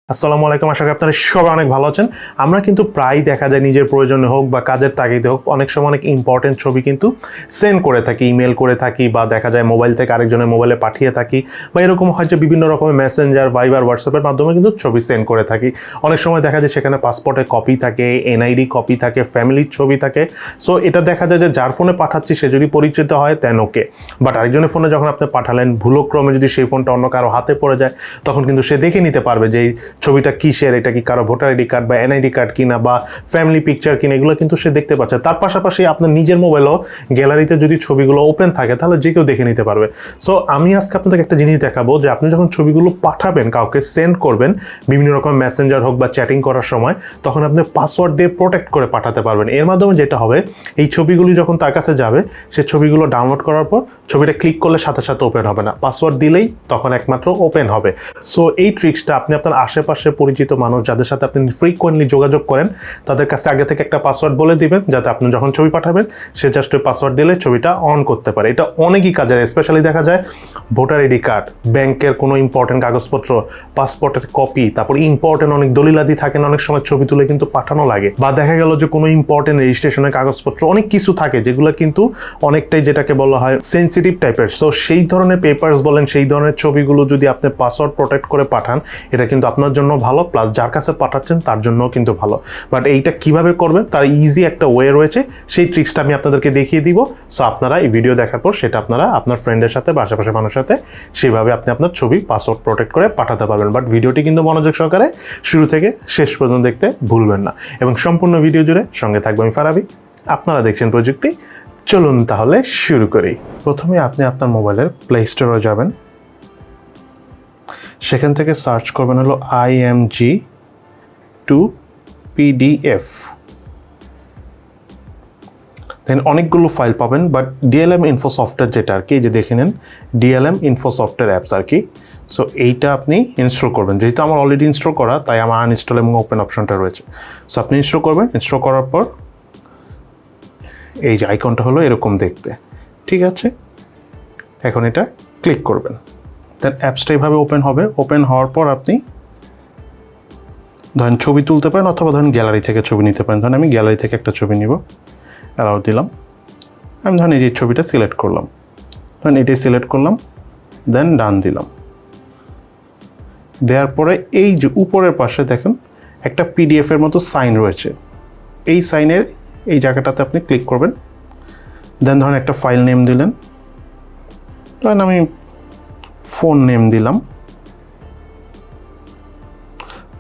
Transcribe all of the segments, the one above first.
আসসালামু আলাইকুম, আশা করি আপনারা সবাই অনেক ভালো আছেন। আমরা কিন্তু প্রায় দেখা যায় নিজের প্রয়োজনে হোক বা কাজের তাগিদে হোক অনেক সময় অনেক ইম্পর্টেন্ট ছবি কিন্তু সেন্ড করে থাকি, ইমেল করে থাকি, বা দেখা যায় মোবাইল থেকে আরেকজনের মোবাইলে পাঠিয়ে থাকি, বা এরকম হয় যে বিভিন্ন রকমের মেসেঞ্জার, ভাইবার, হোয়াটসঅ্যাপের মাধ্যমে কিন্তু ছবি সেন্ড করে থাকি। অনেক সময় দেখা যায় সেখানে পাসপোর্টের কপি থাকে, এনআইডি কপি থাকে, ফ্যামিলির ছবি থাকে। সো এটা দেখা যায় যে যার ফোনে পাঠাচ্ছি সে যদি পরিচিত হয় তেন ওকে, বাট আরেকজনের ফোনে যখন আপনি পাঠালেন ভুলক্রমে যদি সেই ফোনটা অন্য কারো হাতে পড়ে যায় তখন কিন্তু সে দেখে নিতে পারবে যে ছবিটা কিসের, এটা কি কারো ভোটার আইডি কার্ড বা এনআইডি কার্ড কিনা বা ফ্যামিলি পিকচার কিনা, এগুলো কিন্তু সে দেখতে পাচ্ছে। তার পাশাপাশি আপনার নিজের মোবাইলও গ্যালারিতে যদি ছবিগুলো ওপেন থাকে তাহলে যে কেউ দেখে নিতে পারবে। সো আমি আজকে আপনাদের একটা জিনিস দেখাবো যে আপনি যখন ছবিগুলো পাঠাবেন, কাউকে সেন্ড করবেন বিভিন্ন রকম মেসেঞ্জার হোক বা চ্যাটিং করার সময়, তখন আপনি পাসওয়ার্ড দিয়ে প্রোটেক্ট করে পাঠাতে পারবেন। এর মাধ্যমে যেটা হবে, এই ছবিগুলি যখন তার কাছে যাবে সে ছবিগুলো ডাউনলোড করার পর ছবিটা ক্লিক করলে সাথে সাথে ওপেন হবে না, পাসওয়ার্ড দিলেই তখন একমাত্র ওপেন হবে। সো এই ট্রিক্সটা আপনি আপনার আশেপাশে পরিচিত মানুষ যাদের সাথে আপনি ফ্রিকোয়েন্টলি যোগাযোগ করেন তাদের কাছে আগে থেকে একটা পাসওয়ার্ড বলে দিবেন, যাতে আপনি যখন ছবি পাঠাবেন সে জাস্ট ওই পাসওয়ার্ড দিলে ছবিটা অন করতে পারে। এটা অনেকই কাজে, স্পেশালি দেখা যায় ভোটার আইডি কার্ড, ব্যাংকের কোনো ইম্পর্টেন্ট কাগজপত্র, পাসপোর্টের কপি, তারপর ইম্পর্টেন্ট অনেক দলিলাদি থাকেন, অনেক সময় ছবি তুলে কিন্তু পাঠানো লাগে। বা দেখা গেল যে কোনো ইম্পর্টেন্ট রেজিস্ট্রেশনের কাগজপত্র, অনেক কিছু থাকে যেগুলো কিন্তু অনেকটাই যেটাকে বলা হয় সেন্সিটিভ টাইপের। সো সেই ধরনের পেপারস বলেন, সেই ধরনের ছবিগুলো যদি আপনি পাসওয়ার্ড প্রোটেক্ট করে পাঠান, এটা কিন্তু আপনার জন্য ভালো, প্লাস যার কাছে পাঠাচ্ছেন তার জন্যও কিন্তু ভালো। বাট এইটা কিভাবে করবেন তার ইজি একটা ওয়ে রয়েছে, সেই ট্রিক্সটা আমি আপনাদেরকে দেখিয়ে দিব। সো আপনারা এই ভিডিও দেখার পর সেটা আপনারা আপনার ফ্রেন্ডের সাথে বা আশেপাশের মানুষের সাথে সেভাবে আপনি আপনার ছবি পাসওয়ার্ড প্রোটেক্ট করে পাঠাতে পারবেন। বাট ভিডিওটি কিন্তু মনোযোগ সহকারে শুরু থেকে শেষ পর্যন্ত দেখতে ভুলবেন না, এবং সম্পূর্ণ ভিডিও জুড়ে সঙ্গে থাকবো আমি ফারাবি। আপনারা দেখছেন প্রযুক্তি। চলুন তাহলে শুরু করি। প্রথমে আপনি আপনার মোবাইলের প্লে স্টোরে যাবেন, সেখান থেকে সার্চ করবেন হলো IMG2 PDF। দেন অনেকগুলো ফাইল পাবেন, বাট DLM ইনফো সফটওয়্যার যেটা আর কি, যে দেখে নেন DLM ইনফো সফটওয়্যার অ্যাপস আর কি। সো এইটা আপনি ইনস্টল করবেন। যেহেতু আমার অলরেডি ইনস্টল করা, তাই আমার আনইনস্টল এবং ওপেন অপশনটা রয়েছে। সো আপনি ইনস্টল করবেন। ইনস্টল করার পর এই যে আইকনটা হলো এরকম দেখতে, ঠিক আছে। এখন এটা ক্লিক করবেন, দেন অ্যাপসটা এইভাবে ওপেন হবে। ওপেন হওয়ার পর আপনি ধরেন ছবি তুলতে পারেন, অথবা ধরেন গ্যালারি থেকে ছবি নিতে পারেন। ধরেন আমি গ্যালারি থেকে একটা ছবি নিব, অ্যালাউ দিলাম। আমি ধরেন এই যে ছবিটা সিলেক্ট করলাম, ধরেন এটাই সিলেক্ট করলাম, দেন ডান দিলাম। দেওয়ার পরে এই যে উপরের পাশে দেখেন একটা পিডিএফের মতো সাইন রয়েছে, এই সাইনের এই জায়গাটাতে আপনি ক্লিক করবেন। দেন ধরেন একটা ফাইল নেম দিলেন, ধরেন আমি ফোন নেম দিলাম,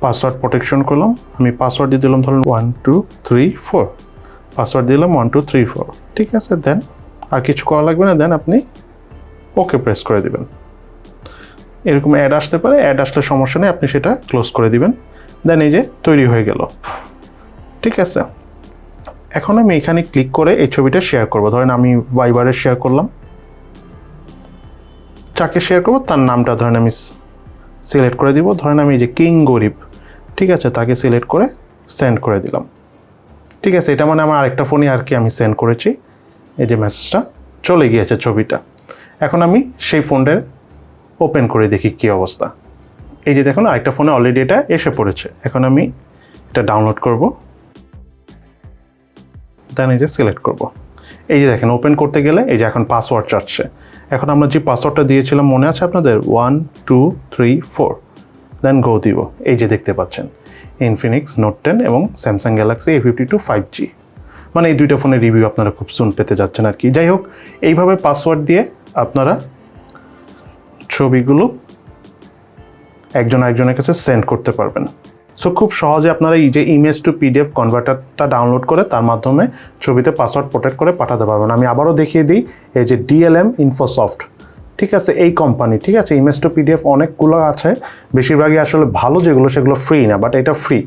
পাসওয়ার্ড প্রোটেকশন করলাম। আমি পাসওয়ার্ড দিয়ে দিলাম ধরুন 1 2 3 4, পাসওয়ার্ড দিলাম 1 2 3 4, ঠিক আছে। দেন আর কিছু করা লাগবে না, দেন আপনি ওকে প্রেস করে দিবেন। এরকম অ্যাড আসতে পারে, অ্যাড আসলে সমস্যা নেই, আপনি সেটা ক্লোজ করে দিবেন। দেন এই যে তৈরি হয়ে গেল, ঠিক আছে। এখন আমি এখানে ক্লিক করে এই ছবিটা শেয়ার করব। ধরেন আমি ভাইবারে শেয়ার করলাম, যাকে শেয়ার করবো তার নামটা ধরেন আমি সিলেক্ট করে দিব। ধরেন আমি এই যে কিং গরিব, ঠিক আছে, তাকে সিলেক্ট করে সেন্ড করে দিলাম, ঠিক আছে। এটা মানে আমার আরেকটা ফোনে আর কি আমি সেন্ড করেছি, এই যে মেসেজটা চলে গিয়েছে ছবিটা। এখন আমি সেই ফোনটা ওপেন করে দেখি কী অবস্থা। এই যে দেখুন আরেকটা ফোনে অলরেডি এটা এসে পড়েছে। এখন আমি এটা ডাউনলোড করব, দেন এই যে সিলেক্ট করব। এই যে দেখেন ওপেন করতে গেলে এই যে এখন পাসওয়ার্ড চাচ্ছে। এখন আমরা যে পাসওয়ার্ডটা দিয়েছিলাম মনে আছে আপনাদের, 1 2 3 4, দেন গো দিব। এই যে দেখতে পাচ্ছেন ইনফিনিক্স নোট 10 এবং স্যামসাং গ্যালাক্সি A52 5G, মানে এই দুইটা ফোনের রিভিউ আপনারা খুব সুন পেতে যাচ্ছেন আর কি। যাই হোক, এইভাবে পাসওয়ার্ড দিয়ে আপনারা ছবিগুলো একজন আরেকজনের কাছে সেন্ড করতে পারবেন। সো খুব সহজে আপনারা এই যে ইমেজ টু PDF কনভার্টারটা ডাউনলোড করে তার মাধ্যমে ছবিতে পাসওয়ার্ড প্রোটেক্ট করে পাঠাতে পারবেন। আমি আবারও দেখিয়ে দিই, এই যে DLM ইনফোসফট, ঠিক আছে, এই কোম্পানি, ঠিক আছে। ইমেজ টু PDF অনেকগুলো আছে, বেশিরভাগই আসলে ভালো যেগুলো সেগুলো ফ্রি না, বাট এটা ফ্রি।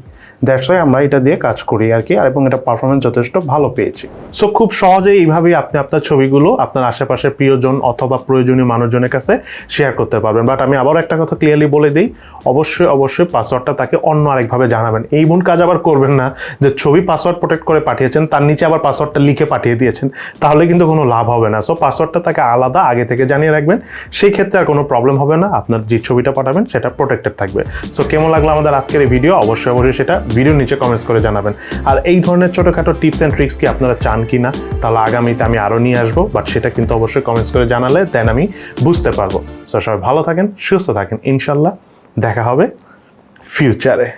দ্যাটস ওয়াই আমরা এটা দিয়ে কাজ করি আর কি, আর এবং এটা পারফরমেন্স যথেষ্ট ভালো পেয়েছি। সো খুব সহজেই এইভাবেই আপনি আপনার ছবিগুলো আপনার আশেপাশের প্রিয়জন অথবা প্রয়োজনীয় মানুষজনের কাছে শেয়ার করতে পারবেন। বাট আমি আবারও একটা কথা ক্লিয়ারলি বলে দিই, অবশ্যই পাসওয়ার্ডটা তাকে অন্য আরেকভাবে জানাবেন। এই ভুল কাজ আবার করবেন না যে ছবি পাসওয়ার্ড প্রোটেক্ট করে পাঠিয়েছেন, তার নিচে আবার পাসওয়ার্ডটা লিখে পাঠিয়ে দিয়েছেন, তাহলে কিন্তু কোনো লাভ হবে না। সো পাসওয়ার্ডটা তাকে আলাদা আগে থেকে জানিয়ে রাখবেন, সেই ক্ষেত্রে আর কোনো প্রবলেম হবে না, আপনার যে ছবিটা পাঠাবেন সেটা প্রোটেক্টেড থাকবে। সো কেমন লাগলো আমাদের আজকের এই ভিডিও, অবশ্যই সেটা ভিডিওর নিচে কমেন্টস করে জানাবেন। আর এই ধরনের ছোটোখাটো টিপস অ্যান্ড ট্রিক্স কি আপনারা চান কি না, তাহলে আগামীতে আমি আরও নিয়ে আসবো, বাট সেটা কিন্তু অবশ্যই কমেন্টস করে জানালে দেন আমি বুঝতে পারবো। সো সবাই ভালো থাকেন, সুস্থ থাকেন, ইনশাল্লাহ দেখা হবে ফিউচারে।